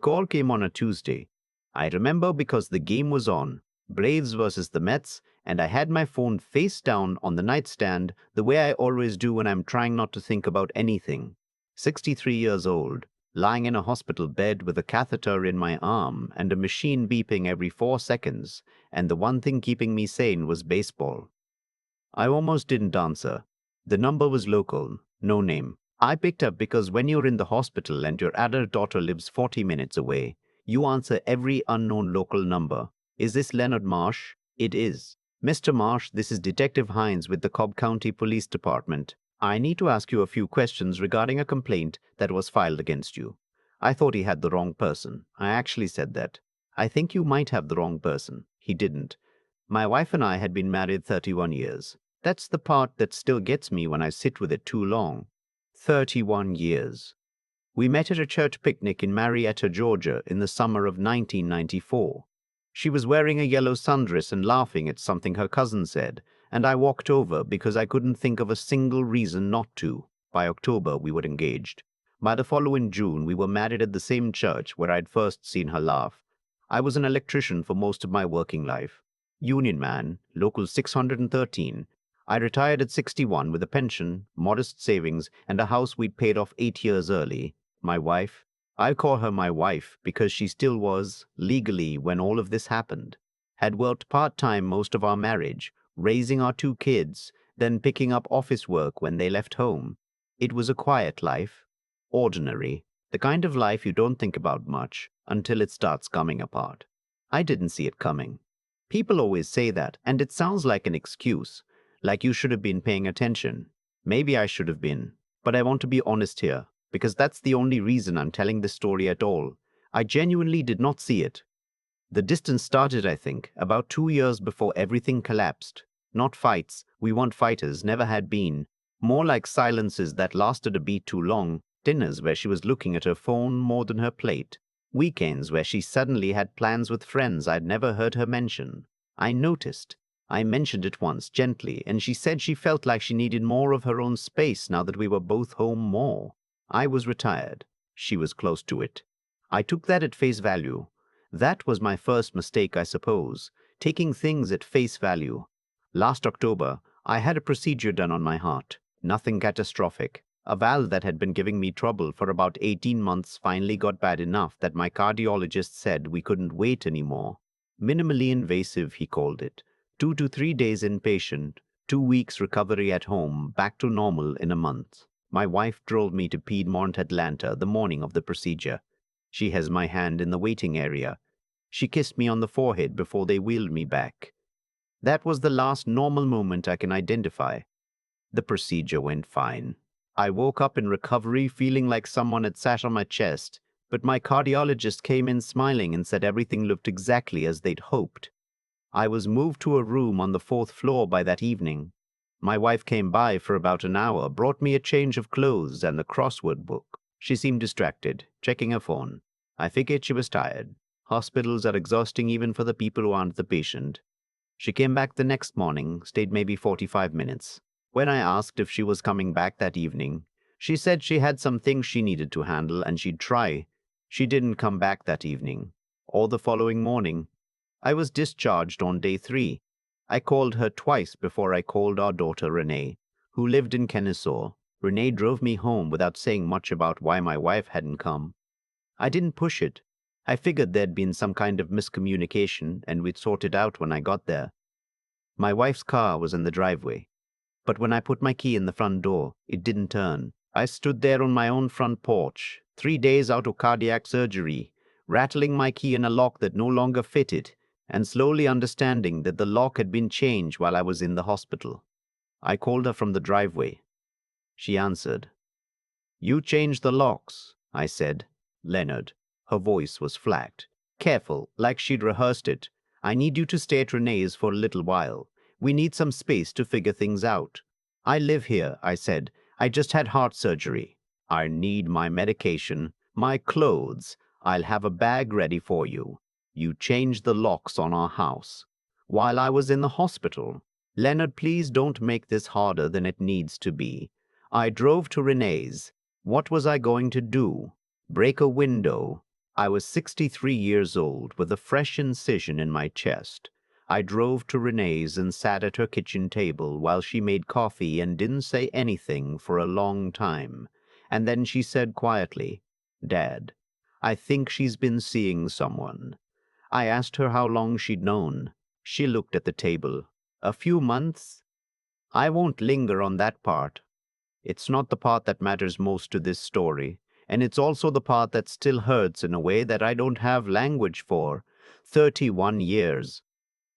Call came on a Tuesday. I remember because the game was on, Braves versus the Mets, and I had my phone face down on the nightstand the way I always do when I'm trying not to think about anything. 63 years old, lying in a hospital bed with a catheter in my arm and a machine beeping every 4 seconds, and the one thing keeping me sane was baseball. I almost didn't answer. The number was local, no name. I picked up because when you're in the hospital and your adult daughter lives 40 minutes away, you answer every unknown local number. Is this Leonard Marsh? It is. Mr. Marsh, this is Detective Hines with the Cobb County Police Department. I need to ask you a few questions regarding a complaint that was filed against you. I thought he had the wrong person. I actually said that. I think you might have the wrong person. He didn't. My wife and I had been married 31 years. That's the part that still gets me when I sit with it too long. 31 years. We met at a church picnic in Marietta, Georgia in the summer of 1994. She was wearing a yellow sundress and laughing at something her cousin said, and I walked over because I couldn't think of a single reason not to. By October, we were engaged. By the following June, we were married at the same church where I'd first seen her laugh. I was an electrician for most of my working life. Union man, local 613. I retired at 61 with a pension, modest savings, and a house we'd paid off 8 years early. My wife, I call her my wife because she still was, legally, when all of this happened, had worked part-time most of our marriage, raising our 2 kids, then picking up office work when they left home. It was a quiet life, ordinary, the kind of life you don't think about much until it starts coming apart. I didn't see it coming. People always say that, and it sounds like an excuse, like you should have been paying attention. Maybe I should have been, but I want to be honest here, because that's the only reason I'm telling this story at all. I genuinely did not see it. The distance started, I think, about 2 years before everything collapsed. Not fights, we weren't fighters, never had been. More like silences that lasted a beat too long, dinners where she was looking at her phone more than her plate. Weekends where she suddenly had plans with friends I'd never heard her mention. I noticed. I mentioned it once, gently, and she said she felt like she needed more of her own space now that we were both home more. I was retired. She was close to it. I took that at face value. That was my first mistake, I suppose, taking things at face value. Last October, I had a procedure done on my heart. Nothing catastrophic. A valve that had been giving me trouble for about 18 months finally got bad enough that my cardiologist said we couldn't wait anymore. Minimally invasive, he called it. 2 to 3 days inpatient, 2 weeks recovery at home, back to normal in a month. My wife drove me to Piedmont, Atlanta, the morning of the procedure. She has my hand in the waiting area. She kissed me on the forehead before they wheeled me back. That was the last normal moment I can identify. The procedure went fine. I woke up in recovery feeling like someone had sat on my chest, but my cardiologist came in smiling and said everything looked exactly as they'd hoped. I was moved to a room on the 4th floor by that evening. My wife came by for about an hour, brought me a change of clothes and the crossword book. She seemed distracted, checking her phone. I figured she was tired. Hospitals are exhausting even for the people who aren't the patient. She came back the next morning, stayed maybe 45 minutes. When I asked if she was coming back that evening, she said she had some things she needed to handle and she'd try. She didn't come back that evening, or the following morning. I was discharged on day 3. I called her twice before I called our daughter Renee, who lived in Kennesaw. Renee drove me home without saying much about why my wife hadn't come. I didn't push it. I figured there'd been some kind of miscommunication and we'd sort it out when I got there. My wife's car was in the driveway, but when I put my key in the front door, it didn't turn. I stood there on my own front porch, 3 days out of cardiac surgery, rattling my key in a lock that no longer fitted, and slowly understanding that the lock had been changed while I was in the hospital. I called her from the driveway. She answered. "You changed the locks," I said. "Leonard." Her voice was flat, careful, like she'd rehearsed it. "I need you to stay at Renee's for a little while. We need some space to figure things out." "I live here," I said. "I just had heart surgery." "I need my medication, my clothes. I'll have a bag ready for you. You changed the locks on our house while I was in the hospital. Leonard, please don't make this harder than it needs to be. I drove to Renee's. What was I going to do? Break a window? I was 63 years old with a fresh incision in my chest. I drove to Renee's and sat at her kitchen table while she made coffee and didn't say anything for a long time. And then she said quietly, "Dad, I think she's been seeing someone." I asked her how long she'd known. She looked at the table. "A few months?" I won't linger on that part. It's not the part that matters most to this story, and it's also the part that still hurts in a way that I don't have language for. 31 years.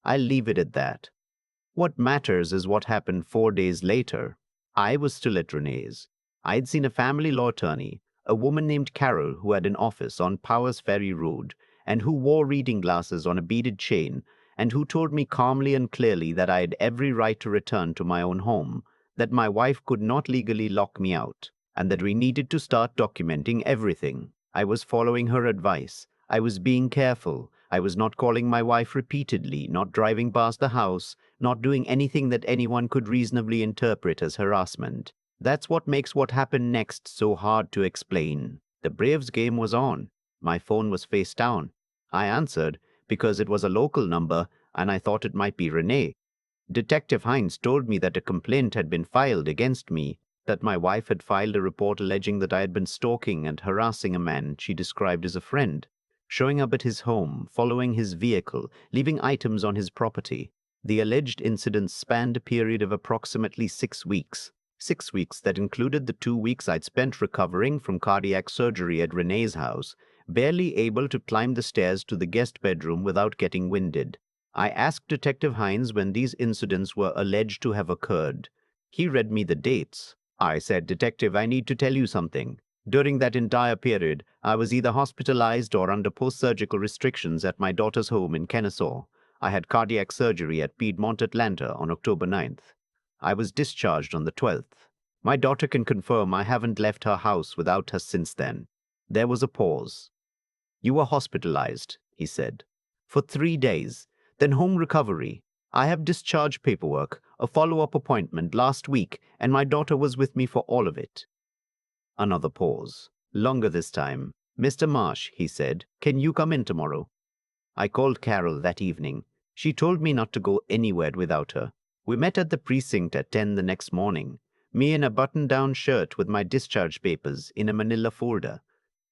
I'll leave it at that. What matters is what happened 4 days later. I was still at Renee's. I'd seen a family law attorney, a woman named Carol who had an office on Powers Ferry Road, and who wore reading glasses on a beaded chain, and who told me calmly and clearly that I had every right to return to my own home, that my wife could not legally lock me out, and that we needed to start documenting everything. I was following her advice. I was being careful. I was not calling my wife repeatedly, not driving past the house, not doing anything that anyone could reasonably interpret as harassment. That's what makes what happened next so hard to explain. The Braves game was on. My phone was face down. I answered because it was a local number and I thought it might be Renee. Detective Hines told me that a complaint had been filed against me, that my wife had filed a report alleging that I had been stalking and harassing a man she described as a friend, showing up at his home, following his vehicle, leaving items on his property. The alleged incidents spanned a period of approximately 6 weeks. 6 weeks that included the 2 weeks I'd spent recovering from cardiac surgery at Renee's house, barely able to climb the stairs to the guest bedroom without getting winded. I asked Detective Hines when these incidents were alleged to have occurred. He read me the dates. I said, "Detective, I need to tell you something. During that entire period, I was either hospitalized or under post-surgical restrictions at my daughter's home in Kennesaw. I had cardiac surgery at Piedmont, Atlanta on October 9th. I was discharged on the 12th. My daughter can confirm I haven't left her house without her since then." There was a pause. "You were hospitalized," he said, "for 3 days. Then home recovery. I have discharge paperwork, a follow-up appointment last week, and my daughter was with me for all of it." Another pause. Longer this time. "Mr. Marsh," he said, "can you come in tomorrow?" I called Carol that evening. She told me not to go anywhere without her. We met at the precinct at 10 the next morning, me in a button-down shirt with my discharge papers in a manila folder.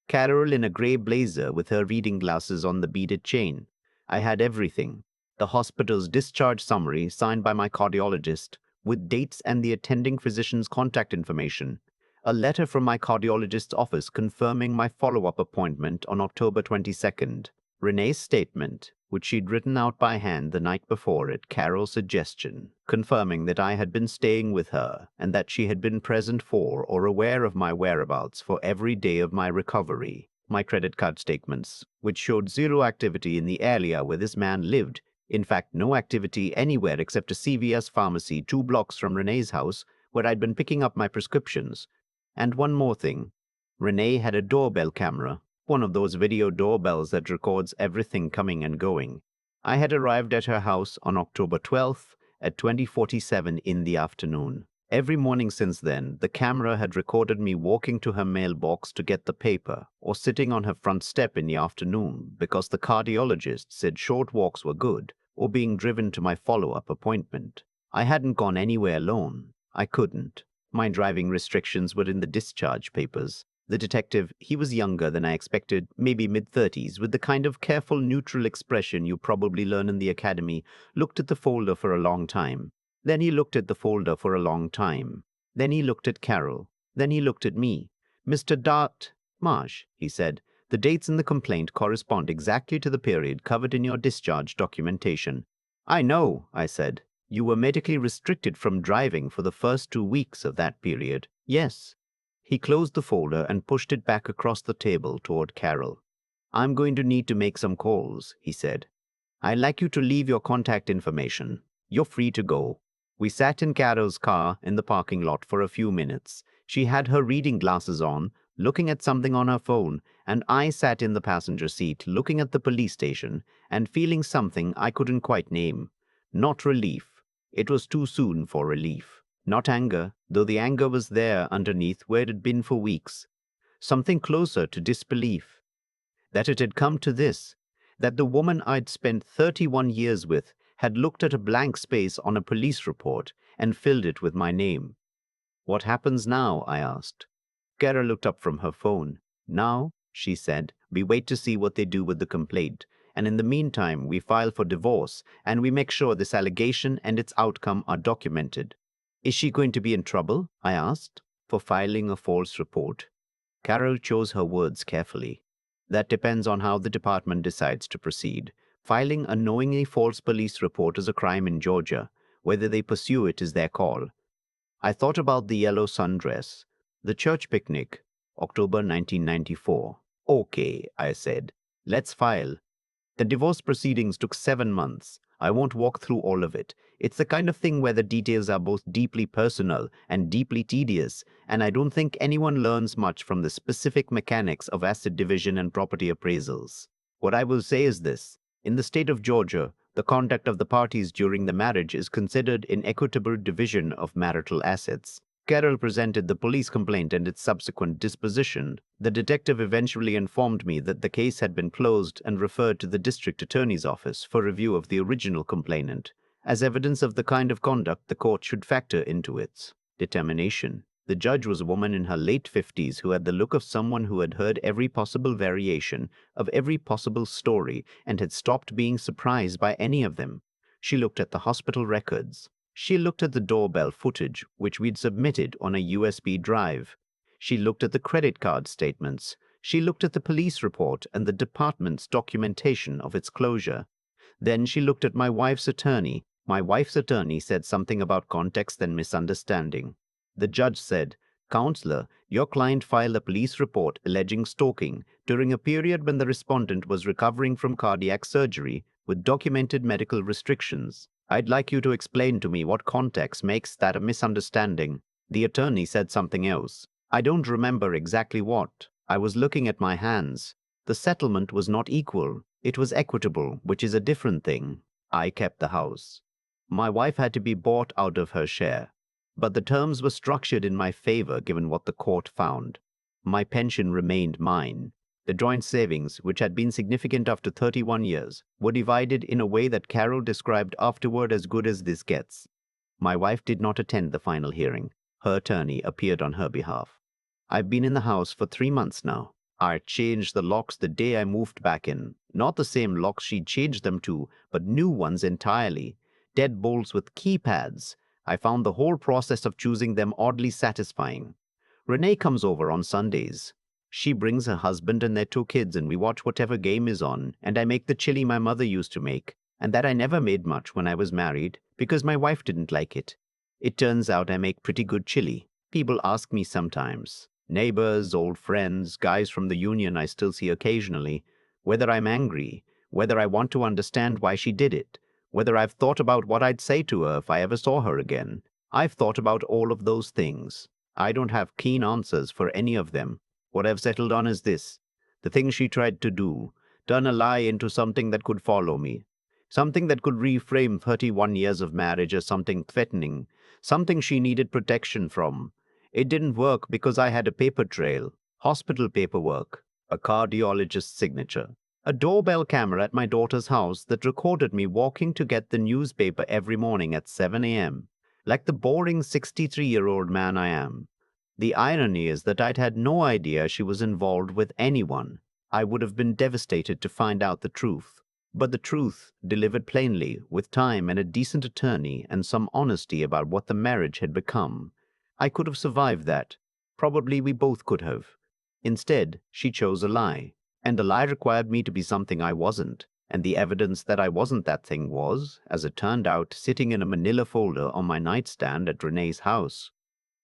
Carol in a gray blazer with her reading glasses on the beaded chain. I had everything. The hospital's discharge summary signed by my cardiologist, with dates and the attending physician's contact information. A letter from my cardiologist's office confirming my follow-up appointment on October 22nd. Renee's statement, which she'd written out by hand the night before at Carol's suggestion, confirming that I had been staying with her and that she had been present for or aware of my whereabouts for every day of my recovery. My credit card statements, which showed zero activity in the area where this man lived, in fact no activity anywhere except a CVS pharmacy 2 blocks from Renee's house where I'd been picking up my prescriptions. And one more thing. Renee had a doorbell camera, one of those video doorbells that records everything coming and going. I had arrived at her house on October 12th at 20:47 in the afternoon. Every morning since then, the camera had recorded me walking to her mailbox to get the paper, or sitting on her front step in the afternoon because the cardiologist said short walks were good, or being driven to my follow-up appointment. I hadn't gone anywhere alone. I couldn't. My driving restrictions were in the discharge papers. The detective, he was younger than I expected, maybe mid-30s, with the kind of careful, neutral expression you probably learn in the academy, looked at the folder for a long time. Then he looked at the folder for a long time. Then he looked at Carol. Then he looked at me. "Mr. Dart Marsh," he said, "the dates in the complaint correspond exactly to the period covered in your discharge documentation." "I know," I said. "You were medically restricted from driving for the first 2 weeks of that period." "Yes." He closed the folder and pushed it back across the table toward Carol. "I'm going to need to make some calls," he said. "I'd like you to leave your contact information. You're free to go." We sat in Carol's car in the parking lot for a few minutes. She had her reading glasses on, looking at something on her phone, and I sat in the passenger seat looking at the police station and feeling something I couldn't quite name. Not relief. It was too soon for relief. Not anger, though the anger was there underneath where it had been for weeks. Something closer to disbelief. That it had come to this, that the woman I'd spent 31 years with had looked at a blank space on a police report and filled it with my name. "What happens now?" I asked. Kara looked up from her phone. "Now," she said, "we wait to see what they do with the complaint. And in the meantime, we file for divorce and we make sure this allegation and its outcome are documented." "Is she going to be in trouble?" I asked. "For filing a false report?" Carol chose her words carefully. "That depends on how the department decides to proceed. Filing a knowingly false police report is a crime in Georgia. Whether they pursue it is their call." I thought about the yellow sundress, the church picnic, October 1994. "Okay," I said. "Let's file." The divorce proceedings took 7 months. I won't walk through all of it. It's the kind of thing where the details are both deeply personal and deeply tedious, and I don't think anyone learns much from the specific mechanics of asset division and property appraisals. What I will say is this. In the state of Georgia, the conduct of the parties during the marriage is considered an equitable division of marital assets. Carol presented the police complaint and its subsequent disposition. The detective eventually informed me that the case had been closed and referred to the district attorney's office for review of the original complainant. As evidence of the kind of conduct the court should factor into its determination. The judge was a woman in her late 50s who had the look of someone who had heard every possible variation of every possible story and had stopped being surprised by any of them. She looked at the hospital records. She looked at the doorbell footage, which we'd submitted on a USB drive. She looked at the credit card statements. She looked at the police report and the department's documentation of its closure. Then she looked at my wife's attorney. My wife's attorney said something about context and misunderstanding. The judge said, "Counselor, your client filed a police report alleging stalking during a period when the respondent was recovering from cardiac surgery with documented medical restrictions. I'd like you to explain to me what context makes that a misunderstanding." The attorney said something else. I don't remember exactly what. I was looking at my hands. The settlement was not equal. It was equitable, which is a different thing. I kept the house. My wife had to be bought out of her share. But the terms were structured in my favor given what the court found. My pension remained mine. The joint savings, which had been significant after 31 years, were divided in a way that Carol described afterward as good as this gets. My wife did not attend the final hearing. Her attorney appeared on her behalf. I've been in the house for 3 months now. I changed the locks the day I moved back in. Not the same locks she'd changed them to, but new ones entirely. Deadbolts with keypads. I found the whole process of choosing them oddly satisfying. Renee comes over on Sundays. She brings her husband and their 2 kids and we watch whatever game is on, and I make the chili my mother used to make, and that I never made much when I was married because my wife didn't like it. It turns out I make pretty good chili. People ask me sometimes, neighbors, old friends, guys from the union I still see occasionally, whether I'm angry, whether I want to understand why she did it, whether I've thought about what I'd say to her if I ever saw her again. I've thought about all of those things. I don't have keen answers for any of them. What I've settled on is this: the thing she tried to do, turn a lie into something that could follow me, something that could reframe 31 years of marriage as something threatening, something she needed protection from. It didn't work because I had a paper trail, hospital paperwork, a cardiologist's signature, a doorbell camera at my daughter's house that recorded me walking to get the newspaper every morning at 7 a.m., like the boring 63-year-old man I am. The irony is that I'd had no idea she was involved with anyone. I would have been devastated to find out the truth. But the truth, delivered plainly, with time and a decent attorney and some honesty about what the marriage had become. I could have survived that. Probably we both could have. Instead, she chose a lie. And the lie required me to be something I wasn't. And the evidence that I wasn't that thing was, as it turned out, sitting in a manila folder on my nightstand at Renee's house.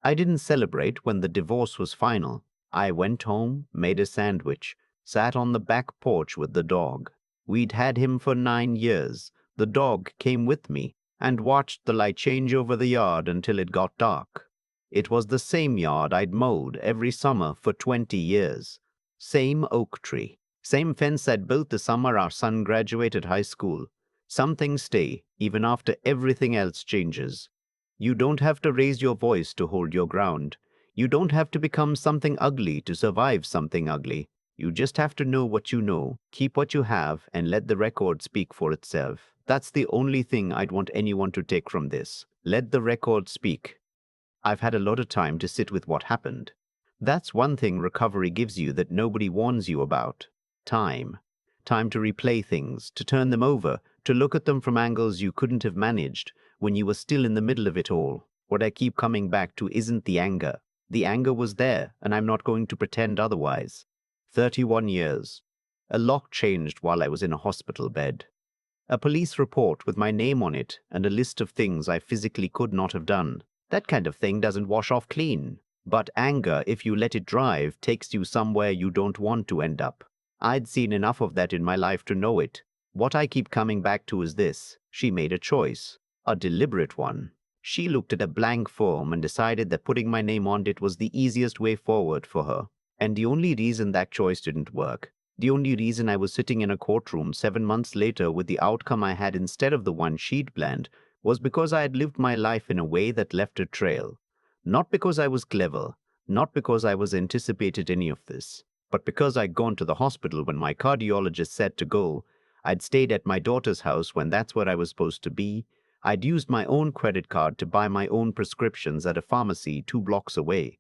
I didn't celebrate when the divorce was final. I went home, made a sandwich, sat on the back porch with the dog. We'd had him for 9 years. The dog came with me and watched the light change over the yard until it got dark. It was the same yard I'd mowed every summer for 20 years. Same oak tree. Same fence I'd built the summer our son graduated high school. Some things stay, even after everything else changes. You don't have to raise your voice to hold your ground. You don't have to become something ugly to survive something ugly. You just have to know what you know, keep what you have, and let the record speak for itself. That's the only thing I'd want anyone to take from this. Let the record speak. I've had a lot of time to sit with what happened. That's one thing recovery gives you that nobody warns you about. Time. Time to replay things, to turn them over, to look at them from angles you couldn't have managed when you were still in the middle of it all. What I keep coming back to isn't the anger. The anger was there, and I'm not going to pretend otherwise. 31 years. A lock changed while I was in a hospital bed. A police report with my name on it and a list of things I physically could not have done. That kind of thing doesn't wash off clean. But anger, if you let it drive, takes you somewhere you don't want to end up. I'd seen enough of that in my life to know it. What I keep coming back to is this. She made a choice. A deliberate one. She looked at a blank form and decided that putting my name on it was the easiest way forward for her. And the only reason that choice didn't work, the only reason I was sitting in a courtroom 7 months later with the outcome I had instead of the one she'd planned, was because I had lived my life in a way that left a trail. Not because I was clever, not because I was anticipated any of this, but because I'd gone to the hospital when my cardiologist said to go. I'd stayed at my daughter's house when that's where I was supposed to be. I'd used my own credit card to buy my own prescriptions at a pharmacy 2 blocks away.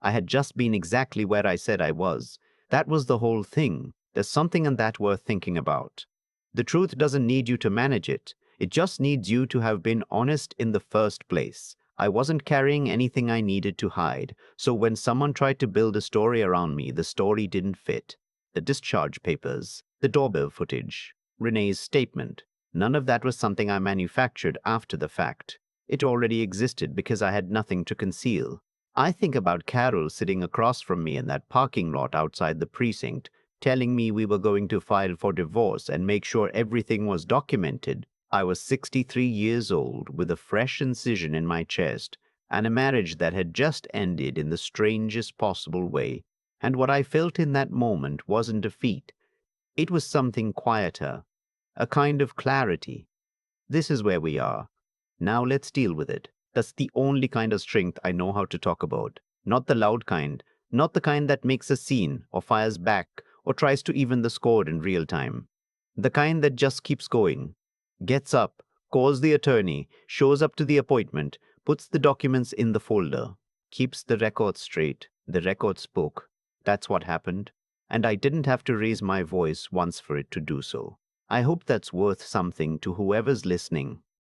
I had just been exactly where I said I was. That was the whole thing. There's something in that worth thinking about. The truth doesn't need you to manage it. It just needs you to have been honest in the first place. I wasn't carrying anything I needed to hide, so when someone tried to build a story around me, the story didn't fit. The discharge papers, the doorbell footage, Renee's statement, none of that was something I manufactured after the fact. It already existed because I had nothing to conceal. I think about Carol sitting across from me in that parking lot outside the precinct, telling me we were going to file for divorce and make sure everything was documented. I was 63 years old with a fresh incision in my chest and a marriage that had just ended in the strangest possible way. And what I felt in that moment wasn't defeat. It was something quieter, a kind of clarity. This is where we are. Now let's deal with it. That's the only kind of strength I know how to talk about. Not the loud kind, not the kind that makes a scene or fires back or tries to even the score in real time. The kind that just keeps going. Gets up, calls the attorney, shows up to the appointment, puts the documents in the folder, keeps the record straight. The record spoke. That's what happened. And I didn't have to raise my voice once for it to do so. I hope that's worth something to whoever's listening.